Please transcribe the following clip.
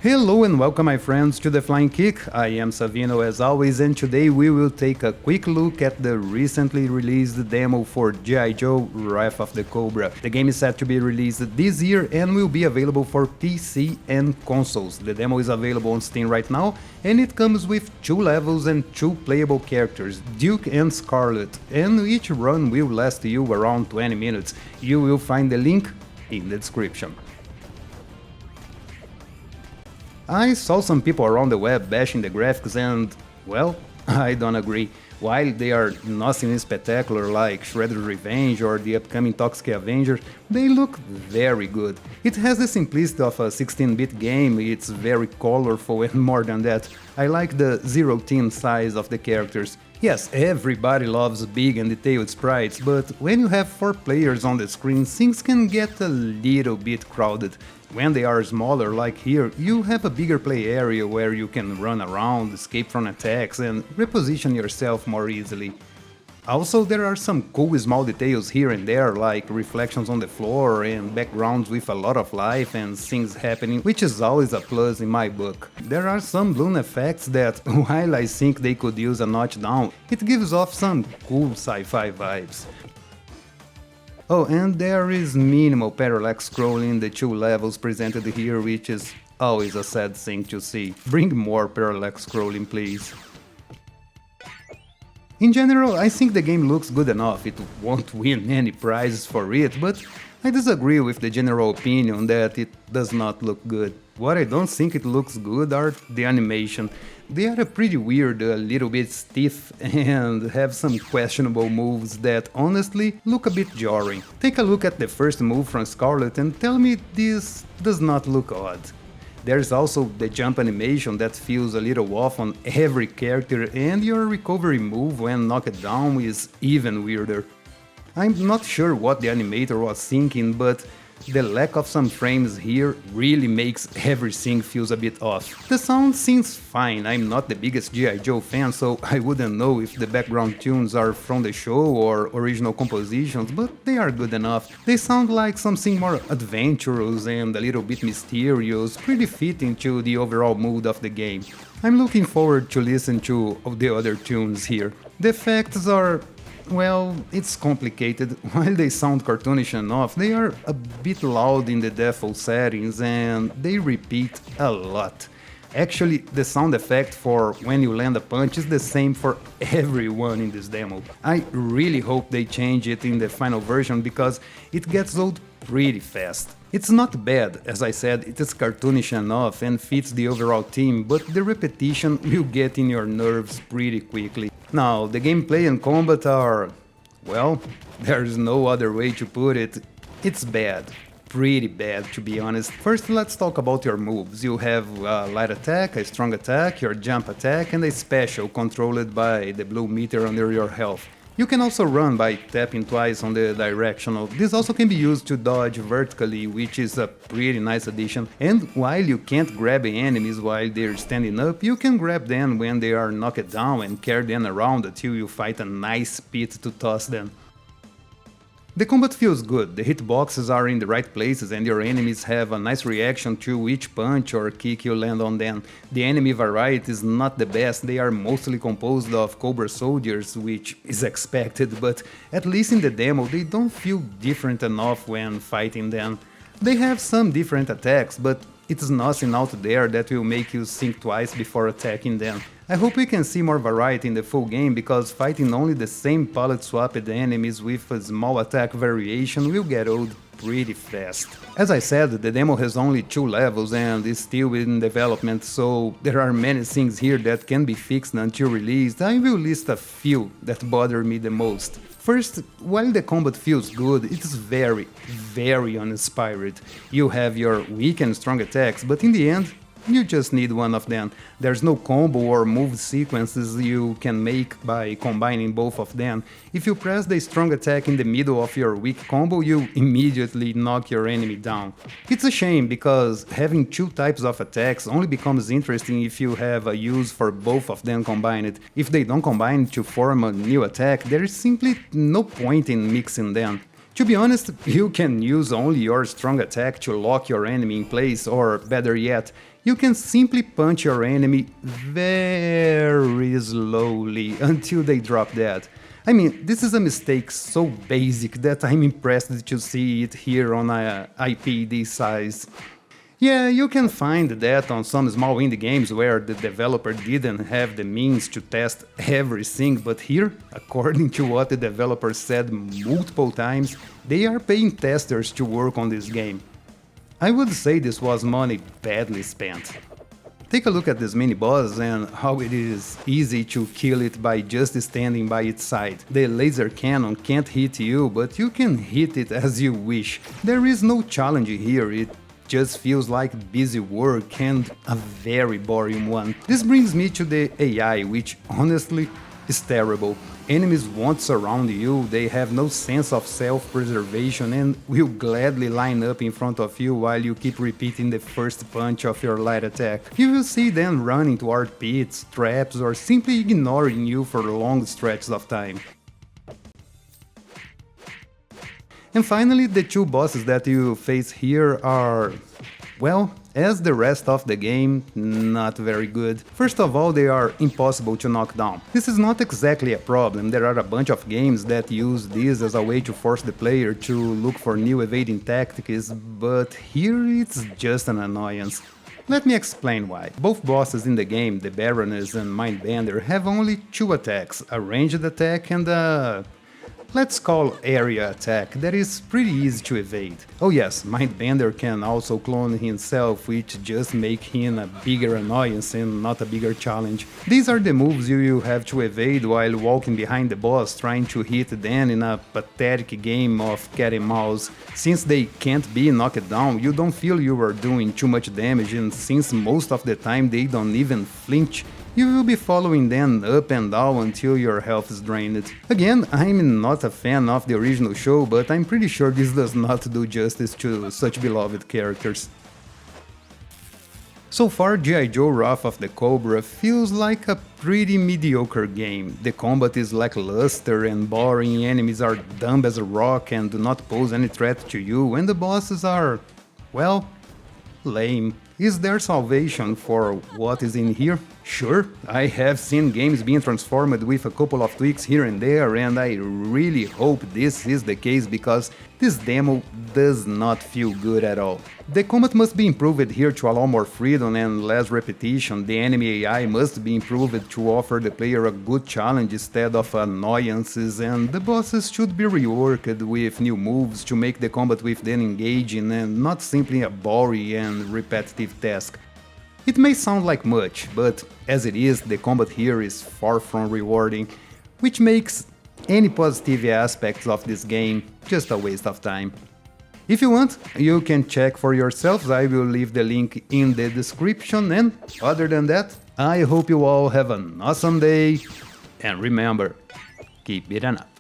Hello and welcome my friends to The Flying Kick. I am Savino as always, and today we will take a quick look at the recently released demo for G.I Joe Wrath of the Cobra. The game is set to be released this year and will be available for PC and consoles. The demo is available on Steam right now and it comes with 2 levels and 2 playable characters, Duke and Scarlet, and each run will last you around 20 minutes. You will find the link in the description. I saw some people around the web bashing the graphics and, well, I don't agree. While they are nothing spectacular like Shredder's Revenge or the upcoming Toxic Avenger, they look very good. It has the simplicity of a 16-bit game, it's very colorful and more than that, I like the zero-teen size of the characters. Yes, everybody loves big and detailed sprites, but when you have 4 players on the screen, things can get a little bit crowded. When they are smaller, like here, you have a bigger play area where you can run around, escape from attacks and reposition yourself more easily. Also, there are some cool small details here and there, like reflections on the floor and backgrounds with a lot of life and things happening, which is always a plus in my book. There are some balloon effects that, while I think they could use a notch down, it gives off some cool sci-fi vibes. Oh, and there is minimal parallax scrolling in the 2 levels presented here, which is always a sad thing to see. Bring more parallax scrolling, please. In general, I think the game looks good enough. It won't win any prizes for it, but I disagree with the general opinion that it does not look good. What I don't think it looks good are the animation. They are pretty weird, a little bit stiff, and have some questionable moves that honestly look a bit jarring. Take a look at the first move from Scarlet and tell me this does not look odd. There's also the jump animation that feels a little off on every character, and your recovery move when knocked down is even weirder. I'm not sure what the animator was thinking, but the lack of some frames here really makes everything feels a bit off. The sound seems fine, I'm not the biggest G.I Joe fan, so I wouldn't know if the background tunes are from the show or original compositions, but they are good enough. They sound like something more adventurous and a little bit mysterious, pretty fitting to the overall mood of the game. I'm looking forward to listen to the other tunes here. The effects are... well, it's complicated. While they sound cartoonish enough, they are a bit loud in the default settings and they repeat a lot. Actually, the sound effect for when you land a punch is the same for everyone in this demo. I really hope they change it in the final version because it gets old pretty fast. It's not bad, as I said, it is cartoonish enough and fits the overall theme, but the repetition will get in your nerves pretty quickly. Now, the gameplay and combat are... well, there's no other way to put it, it's bad. Pretty bad, to be honest. First, let's talk about your moves. You have a light attack, a strong attack, your jump attack and a special controlled by the blue meter under your health. You can also run by tapping twice on the directional. This also can be used to dodge vertically, which is a pretty nice addition. And while you can't grab enemies while they're standing up, you can grab them when they are knocked down and carry them around until you find a nice pit to toss them. The combat feels good, the hitboxes are in the right places and your enemies have a nice reaction to each punch or kick you land on them. The enemy variety is not the best, they are mostly composed of Cobra soldiers, which is expected, but at least in the demo they don't feel different enough when fighting them. They have some different attacks, but it's nothing out there that will make you think twice before attacking them. I hope we can see more variety in the full game, because fighting only the same palette-swapped enemies with a small attack variation will get old pretty fast. As I said, the demo has only 2 levels and is still in development, so there are many things here that can be fixed until released. I will list a few that bother me the most. First, while the combat feels good, it is very uninspired. You have your weak and strong attacks, but in the end, you just need one of them. There's no combo or move sequences you can make by combining both of them. If you press the strong attack in the middle of your weak combo, you immediately knock your enemy down. It's a shame, because having 2 types of attacks only becomes interesting if you have a use for both of them combined. If they don't combine to form a new attack, there is simply no point in mixing them. To be honest, you can use only your strong attack to lock your enemy in place, or better yet, you can simply punch your enemy very slowly until they drop dead. I mean, this is a mistake so basic that I'm impressed to see it here on a IP this size. Yeah, you can find that on some small indie games where the developer didn't have the means to test everything, but here, according to what the developer said multiple times, they are paying testers to work on this game. I would say this was money badly spent. Take a look at this mini-boss and how it is easy to kill it by just standing by its side. The laser cannon can't hit you, but you can hit it as you wish. There is no challenge here, it just feels like busy work and a very boring one. This brings me to the AI, which honestly is terrible. Enemies won't surround you, they have no sense of self-preservation and will gladly line up in front of you while you keep repeating the first punch of your light attack. You will see them running toward pits, traps, or simply ignoring you for long stretches of time. And finally, the two bosses that you face here are, well, as the rest of the game, not very good. First of all, they are impossible to knock down. This is not exactly a problem, there are a bunch of games that use this as a way to force the player to look for new evading tactics, but here it's just an annoyance. Let me explain why. Both bosses in the game, the Baroness and Mindbender, have only two attacks, a ranged attack and a, let's call area attack, that is pretty easy to evade. Oh yes, Mindbender can also clone himself, which just make him a bigger annoyance and not a bigger challenge. These are the moves you will have to evade while walking behind the boss trying to hit them in a pathetic game of cat and mouse. Since they can't be knocked down, you don't feel you are doing too much damage, and since most of the time they don't even flinch, you will be following them up and down until your health is drained. Again, I'm not a fan of the original show, but I'm pretty sure this does not do justice to such beloved characters. So far, G.I Joe Wrath of the Cobra feels like a pretty mediocre game. The combat is lackluster and boring, enemies are dumb as a rock and do not pose any threat to you, and the bosses are, well, lame. Is there salvation for what is in here? Sure, I have seen games being transformed with a couple of tweaks here and there, and I really hope this is the case because this demo does not feel good at all. The combat must be improved here to allow more freedom and less repetition, the enemy AI must be improved to offer the player a good challenge instead of annoyances, and the bosses should be reworked with new moves to make the combat with them engaging and not simply a boring and repetitive task. It may sound like much, but as it is, the combat here is far from rewarding, which makes any positive aspects of this game just a waste of time. If you want, you can check for yourselves, I will leave the link in the description, and other than that, I hope you all have an awesome day, and remember, keep beating up.